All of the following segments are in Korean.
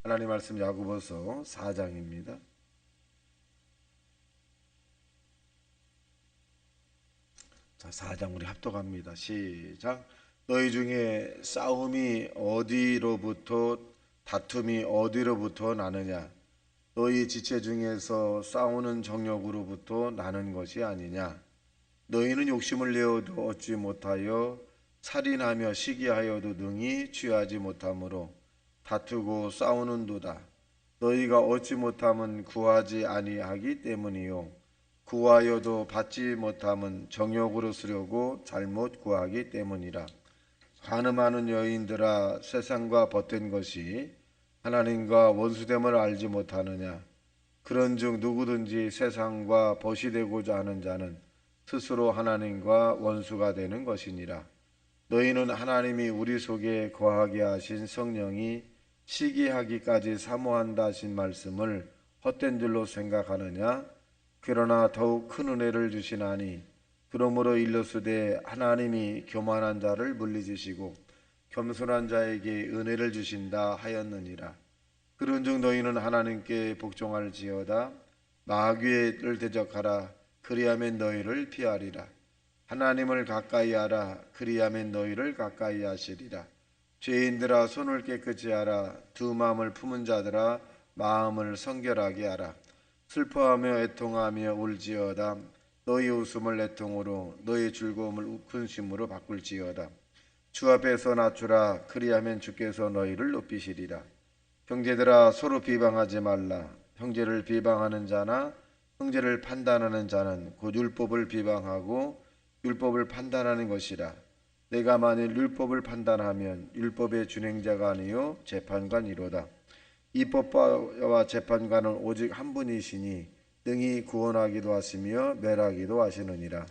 하나님 말씀 야고보서 4장입니다. 자, 4장 우리 합독합니다. 시작. 너희 중에 싸움이 어디로부터 다툼이 어디로부터 나느냐? 너희 지체 중에서 싸우는 정욕으로부터 나는 것이 아니냐? 너희는 욕심을 내어도 얻지 못하여 살인하며 시기하여도 능히 취하지 못하므로 다투고 싸우는도다. 너희가 얻지 못함은 구하지 아니하기 때문이요 구하여도 받지 못함은 정욕으로 쓰려고 잘못 구하기 때문이라. 간음하는 여인들아, 세상과 벗된 것이 하나님과 원수됨을 알지 못하느냐? 그런즉 누구든지 세상과 벗이 되고자 하는 자는 스스로 하나님과 원수가 되는 것이니라. 너희는 하나님이 우리 속에 거하게 하신 성령이 시기하기까지 사모한다 하신 말씀을 헛된 줄로 생각하느냐? 그러나 더욱 큰 은혜를 주시나니 그러므로 일러스되 하나님이 교만한 자를 물리치시고 겸손한 자에게 은혜를 주신다 하였느니라. 그런즉 너희는 하나님께 복종할지어다. 마귀를 대적하라. 그리하면 너희를 피하리라. 하나님을 가까이 하라. 그리하면 너희를 가까이 하시리라. 죄인들아, 손을 깨끗이 하라. 두 마음을 품은 자들아, 마음을 성결하게 하라. 슬퍼하며 애통하며 울지어다. 너희 웃음을 애통으로, 너희 즐거움을 근심으로 바꿀지어다. 주 앞에서 낮추라. 그리하면 주께서 너희를 높이시리라. 형제들아, 서로 비방하지 말라. 형제를 비방하는 자나 형제를 판단하는 자는 곧 율법을 비방하고 율법을 판단하는 것이라. 내가 만일 율법을 판단하면 율법의 준행자가 아니요 재판관이로다. 이 법과 재판관은 오직 한 분이시니 능히 구원하기도 하시며 멸하기도 하시느니라.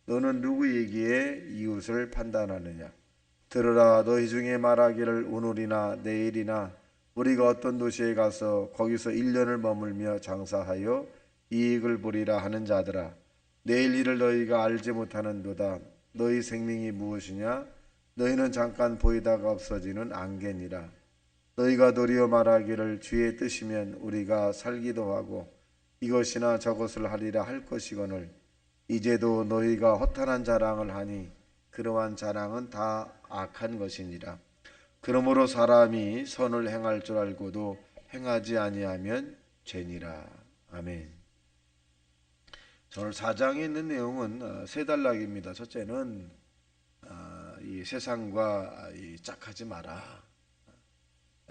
너는 누구이기에 이웃을 판단하느냐? 들으라. 너희 중에 말하기를 오늘이나 내일이나 우리가 어떤 도시에 가서 거기서 1년을 머물며 장사하여 이익을 보리라 하는 자들아, 내일 일을 너희가 알지 못하는도다. 너희 생명이 무엇이냐? 너희는 잠깐 보이다가 없어지는 안개니라. 너희가 도리어 말하기를 주의 뜻이면 우리가 살기도 하고 이것이나 저것을 하리라 할 것이거늘 이제도 너희가 허탄한 자랑을 하니 그러한 자랑은 다 악한 것이니라. 그러므로 사람이 선을 행할 줄 알고도 행하지 아니하면 죄니라. 아멘. 오늘 4장에 있는 내용은 세 단락입니다. 첫째는 이 세상과 짝하지 마라.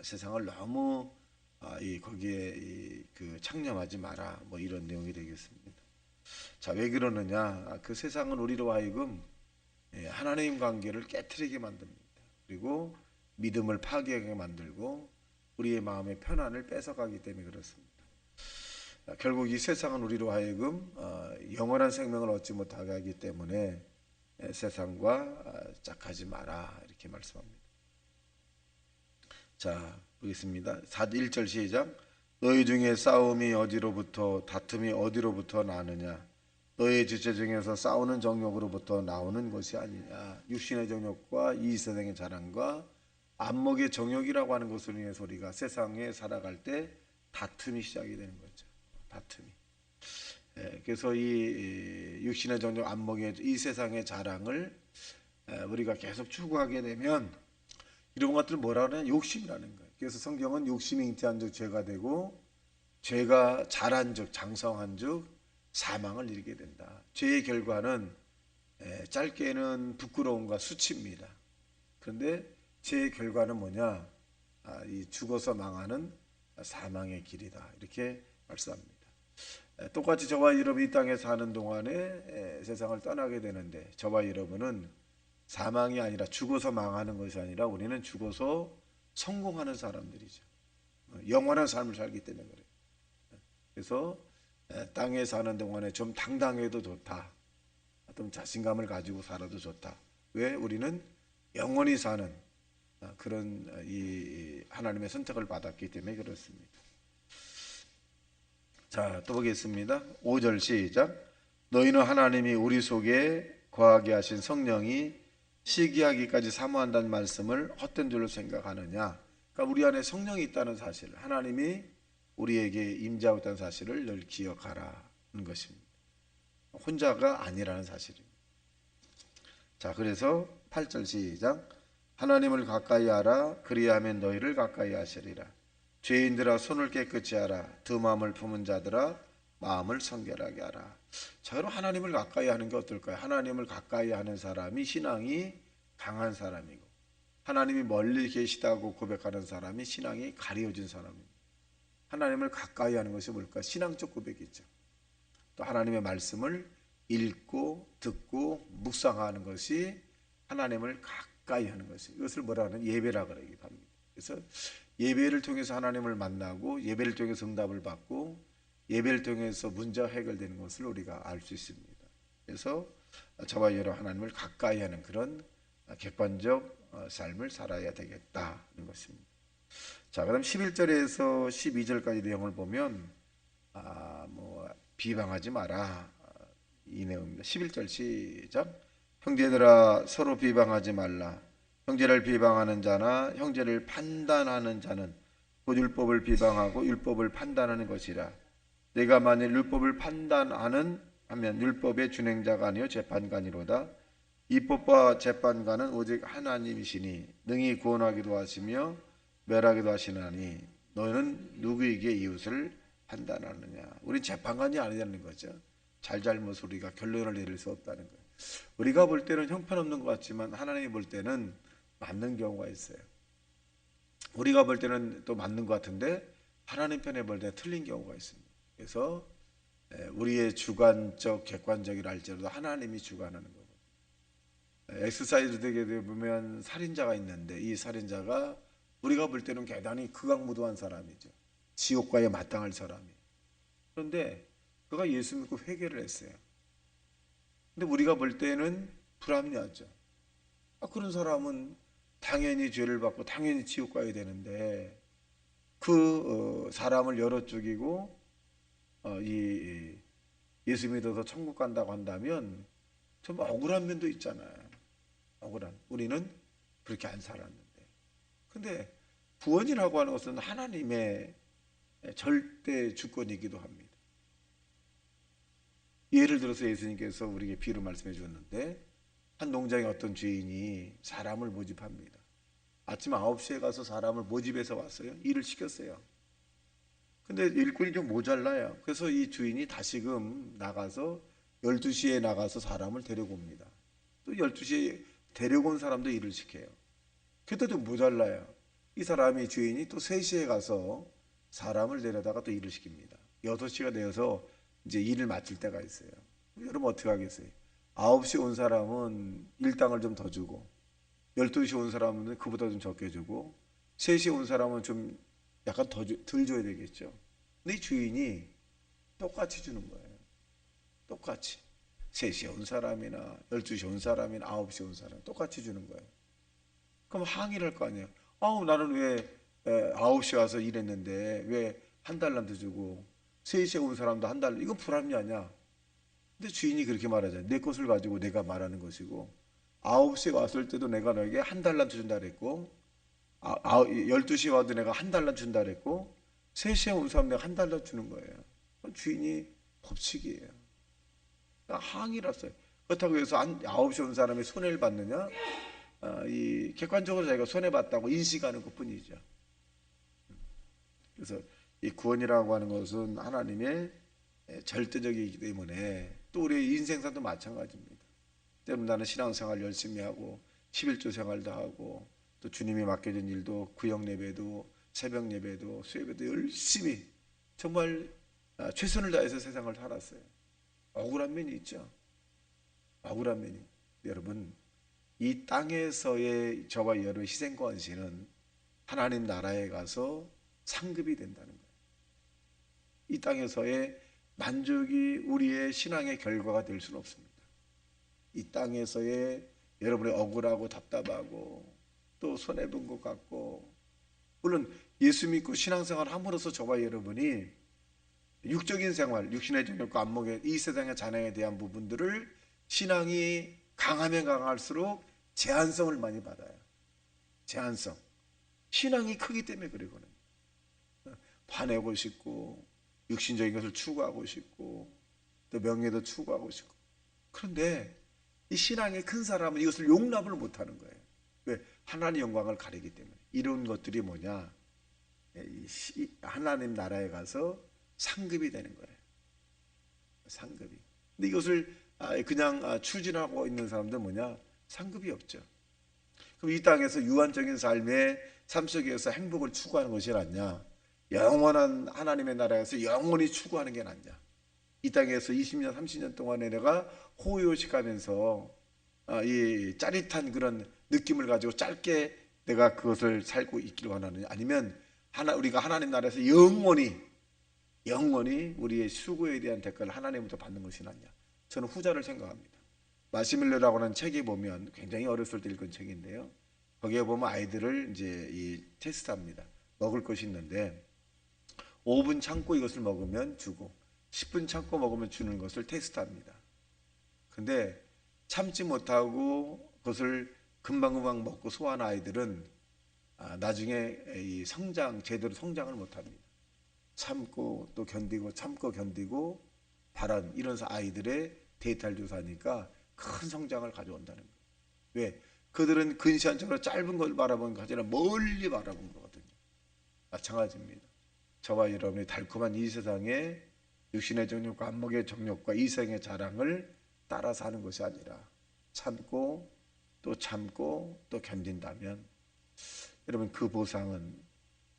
세상을 너무 거기에 창념하지 마라. 뭐 이런 내용이 되겠습니다. 자, 왜 그러느냐? 그 세상은 우리로 하여금 하나님 관계를 깨트리게 만듭니다. 그리고 믿음을 파괴하게 만들고 우리의 마음의 편안을 뺏어가기 때문에 그렇습니다. 결국 이 세상은 우리로 하여금 영원한 생명을 얻지 못하게 하기 때문에 세상과 짝하지 마라 이렇게 말씀합니다. 자, 보겠습니다. 1절 시작. 너희 중에 싸움이 어디로부터 다툼이 어디로부터 나느냐? 너희 지체 중에서 싸우는 정욕으로부터 나오는 것이 아니냐? 육신의 정욕과 이 세상의 자랑과 안목의 정욕이라고 하는 것을 인해서 우리가 세상에 살아갈 때 다툼이 시작이 되는 거죠. 다툼이. 그래서 이 육신의 정욕, 안목의 이 세상의 자랑을 우리가 계속 추구하게 되면 이런 것들을 뭐라 그러냐? 욕심이라는 거예요. 그래서 성경은 욕심이 잉태한 즉 죄가 되고 죄가 자란 즉 장성한 즉 사망을 이루게 된다. 죄의 결과는 짧게는 부끄러움과 수치입니다. 그런데 죄의 결과는 뭐냐? 이 죽어서 망하는 사망의 길이다. 이렇게 말씀합니다. 똑같이 저와 여러분이 이 땅에 사는 동안에 세상을 떠나게 되는데 저와 여러분은 사망이 아니라 죽어서 망하는 것이 아니라 우리는 죽어서 성공하는 사람들이죠. 영원한 삶을 살기 때문에 그래요. 그래서 땅에 사는 동안에 좀 당당해도 좋다. 좀 자신감을 가지고 살아도 좋다. 왜? 우리는 영원히 사는 그런 이 하나님의 선택을 받았기 때문에 그렇습니다. 자, 또 보겠습니다. 5절 시작. 너희는 하나님이 우리 속에 거하게 하신 성령이 시기하기까지 사모한다는 말씀을 헛된 줄로 생각하느냐? 그러니까 우리 안에 성령이 있다는 사실, 하나님이 우리에게 임재하고 있다는 사실을 늘 기억하라는 것입니다. 혼자가 아니라는 사실입니다. 자, 그래서 8절 시작. 하나님을 가까이 하라. 그리하면 너희를 가까이 하시리라. 죄인들아 손을 깨끗이 하라. 두 마음을 품은 자들아 마음을 성결하게 하라. 자, 그럼 하나님을 가까이 하는 게 어떨까요? 하나님을 가까이 하는 사람이 신앙이 강한 사람이고, 하나님이 멀리 계시다고 고백하는 사람이 신앙이 가려진 사람입니다. 하나님을 가까이 하는 것이 뭘까? 신앙적 고백이죠. 또 하나님의 말씀을 읽고 듣고 묵상하는 것이 하나님을 가까이 하는 것이, 이것을 뭐라 하는 예배라 그러기도 합니다. 그래서 예배를 통해서 하나님을 만나고, 예배를 통해서 응답을 받고, 예배를 통해서 문제가 해결되는 것을 우리가 알 수 있습니다. 그래서 저와 여러 하나님을 가까이 하는 그런 객관적 삶을 살아야 되겠다는 것입니다. 자, 그다음 11절에서 12절까지 내용을 보면 비방하지 마라, 이 내용입니다. 11절 시작. 형제들아 서로 비방하지 말라. 형제를 비방하는 자나 형제를 판단하는 자는 곧 율법을 비방하고 율법을 판단하는 것이라. 내가 만일 율법을 판단하는 하면 율법의 준행자가 아니요 재판관이로다. 입법과 재판관은 오직 하나님이시니 능히 구원하기도 하시며 멸하기도 하시나니 너는 누구에게 이웃을 판단하느냐. 우린 재판관이 아니라는 거죠. 잘잘못 우리가 결론을 내릴 수 없다는 거예요. 우리가 볼 때는 형편없는 것 같지만 하나님이 볼 때는 맞는 경우가 있어요. 우리가 볼 때는 또 맞는 것 같은데 하나님 편에 볼 때 틀린 경우가 있습니다. 그래서 우리의 주관적 객관적이라 할지라도 하나님이 주관하는 거고, 엑스사이즈 되게 보면 살인자가 있는데 이 살인자가 우리가 볼 때는 대단히 극악무도한 사람이죠. 지옥과에 마땅할 사람이. 그런데 그가 예수 믿고 회개를 했어요. 근데 우리가 볼 때는 불합리하죠. 그런 사람은 당연히 죄를 받고 당연히 지옥 가야 되는데 그 사람을 열어 죽이고 이 예수 믿어서 천국 간다고 한다면 좀 억울한 면도 있잖아요. 억울한. 우리는 그렇게 안 살았는데. 근데 구원이라고 하는 것은 하나님의 절대 주권이기도 합니다. 예를 들어서 예수님께서 우리에게 비유로 말씀해 주었는데, 한 농장에 어떤 주인이 사람을 모집합니다. 아침 9시에 가서 사람을 모집해서 왔어요. 일을 시켰어요. 근데 일꾼이 좀 모자라요. 그래서 이 주인이 다시금 나가서 12시에 나가서 사람을 데리고 옵니다. 또 12시에 데리고 온 사람도 일을 시켜요. 그때도 모자라요. 이 사람이 주인이 또 3시에 가서 사람을 데려다가 또 일을 시킵니다. 6시가 되어서 이제 일을 마칠 때가 있어요. 여러분 어떻게 하겠어요? 9시 온 사람은 일당을 좀 더 주고, 12시 온 사람은 그보다 좀 적게 주고, 3시 온 사람은 좀 약간 덜 줘야 되겠죠. 근데 이 주인이 똑같이 주는 거예요. 똑같이. 3시에 온 사람이나 12시에 온 사람이나 9시에 온 사람 똑같이 주는 거예요. 그럼 항의를 할 거 아니에요. 나는 왜 9시에 와서 일했는데 왜 한 달란트 주고 3시에 온 사람도 한 달러, 이건 불합리하냐. 근데 주인이 그렇게 말하잖아요. 내 것을 가지고 내가 말하는 것이고, 9시에 왔을 때도 내가 너에게 한 달란트 준다 그랬고, 12시에 와도 내가 한 달란트 준다 그랬고, 3시에 온 사람 내가 한 달란트 주는 거예요. 그건 주인이 법칙이에요. 항의를 했어요. 그렇다고 해서 9시에 온 사람이 손해를 받느냐? 이 객관적으로 자기가 손해봤다고 인식하는 것 뿐이죠. 그래서 이 구원이라고 하는 것은 하나님의 절대적이기 때문에, 또 우리의 인생사도 마찬가지입니다. 때문에 나는 신앙생활 열심히 하고 11조 생활도 하고 또 주님이 맡겨준 일도 구역 예배도 새벽 예배도 수요예배도 열심히 정말 최선을 다해서 세상을 살았어요. 억울한 면이 있죠. 억울한 면이. 여러분, 이 땅에서의 저와 여러분의 희생과 헌신은 하나님 나라에 가서 상급이 된다는 거예요. 이 땅에서의 만족이 우리의 신앙의 결과가 될 수는 없습니다. 이 땅에서의 여러분의 억울하고 답답하고 또 손해본 것 같고, 물론 예수 믿고 신앙생활 함으로써 저와 여러분이 육적인 생활, 육신의 정욕과 안목의 이 세상의 잔행에 대한 부분들을 신앙이 강하면 강할수록 제한성을 많이 받아요. 제한성. 신앙이 크기 때문에 그러거든요. 봐내고 싶고 육신적인 것을 추구하고 싶고 또 명예도 추구하고 싶고. 그런데 이 신앙이 큰 사람은 이것을 용납을 못하는 거예요. 왜? 하나님 영광을 가리기 때문에. 이런 것들이 뭐냐? 하나님 나라에 가서 상급이 되는 거예요. 상급이. 근데 이것을 그냥 추진하고 있는 사람들 뭐냐? 상급이 없죠. 그럼 이 땅에서 유한적인 삶의 삶 속에서 행복을 추구하는 것이 낫냐? 영원한 하나님의 나라에서 영원히 추구하는 게 낫냐? 이 땅에서 20년, 30년 동안에 내가 호의호식하면서 이 짜릿한 그런 느낌을 가지고 짧게 내가 그것을 살고 있기를 원하느냐? 아니면 우리가 하나님 나라에서 영원히 우리의 수고에 대한 대가를 하나님부터 받는 것이 낫냐? 저는 후자를 생각합니다. 마시멜로라고 하는 책에 보면 굉장히 어렸을 때 읽은 책인데요. 거기에 보면 아이들을 이제 이 테스트합니다. 먹을 것이 있는데 5분 참고 이것을 먹으면 주고 10분 참고 먹으면 주는 것을 테스트합니다. 근데 참지 못하고 그것을 금방금방 먹고 소화한 아이들은 나중에 이 제대로 성장을 못합니다. 참고 또 견디고 참고 견디고 발언 이런 아이들의 데이터를 조사하니까 큰 성장을 가져온다는 거예요. 왜? 그들은 근시안적으로 짧은 걸 바라본 것이 아니라 멀리 바라본 거거든요. 마찬가지입니다. 저와 여러분이 달콤한 이 세상에 육신의 정욕과 안목의 정욕과 이생의 자랑을 따라 사는 것이 아니라 참고 또 견딘다면 여러분 그 보상은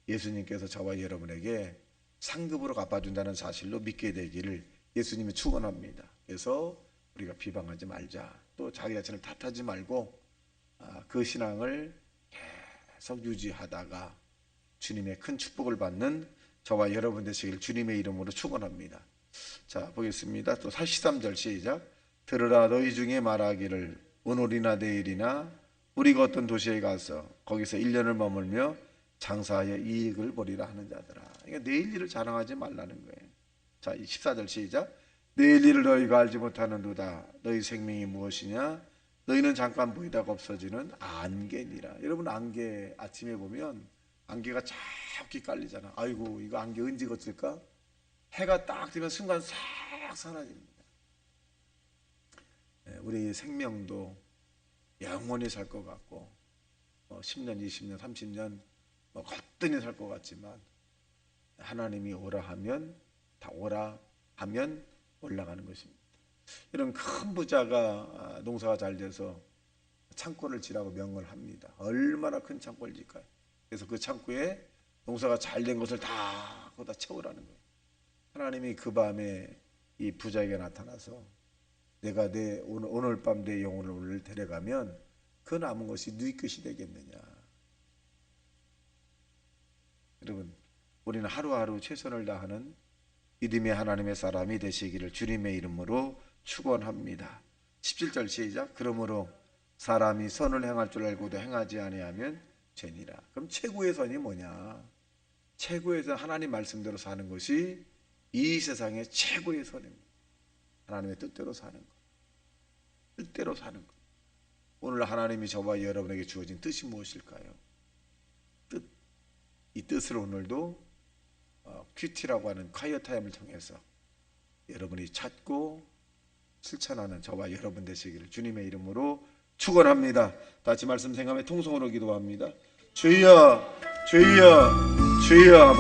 예수님께서 저와 여러분에게 상급으로 갚아준다는 사실로 믿게 되기를 예수님이 축원합니다. 그래서 우리가 비방하지 말자. 또 자기 자신을 탓하지 말고 그 신앙을 계속 유지하다가 주님의 큰 축복을 받는 저와 여러분 되시길 주님의 이름으로 축원합니다. 자, 보겠습니다. 또 43절 시작. 들으라 너희 중에 말하기를 오늘이나 내일이나 우리가 어떤 도시에 가서 거기서 1년을 머물며 장사하여 이익을 보리라 하는 자들아. 그러니까 내일 일을 자랑하지 말라는 거예요. 자, 14절 시작. 내일 일을 너희가 알지 못하는도다. 너희 생명이 무엇이냐? 너희는 잠깐 보이다가 없어지는 안개니라. 여러분 안개 아침에 보면 안개가 작게 깔리잖아. 아이고 이거 안개 언제 걷을까? 해가 딱 뜨면 순간 싹 사라집니다. 우리 생명도 영원히 살 것 같고 10년, 20년, 30년 거뜬히 살 것 같지만 하나님이 오라 하면 다 오라 하면 올라가는 것입니다. 이런 큰 부자가 농사가 잘 돼서 창고를 지라고 명을 합니다. 얼마나 큰 창고를 질까요? 그래서 그 창고에 농사가 잘 된 것을 다 거기다 채우라는 거예요. 하나님이 그 밤에 이 부자에게 나타나서 내가 오늘 밤 내 영혼을 데려가면 그 남은 것이 네 것이 되겠느냐. 여러분 우리는 하루하루 최선을 다하는 믿음의 하나님의 사람이 되시기를 주님의 이름으로 축원합니다. 17절 시작. 그러므로 사람이 선을 행할 줄 알고도 행하지 아니하면 죄니라. 그럼 최고의 선이 뭐냐? 최고의 선 하나님 말씀대로 사는 것이 이 세상의 최고의 선입니다. 하나님의 뜻대로 사는 것. 뜻대로 사는 것. 오늘 하나님이 저와 여러분에게 주어진 뜻이 무엇일까요? 뜻. 이 뜻을 오늘도 큐티라고 하는 콰이어 타임을 통해서 여러분이 찾고 실천하는 저와 여러분 되시기를 주님의 이름으로 축원합니다. 같이 말씀 생각하며 통성으로 기도합니다. 주여 주여 주여.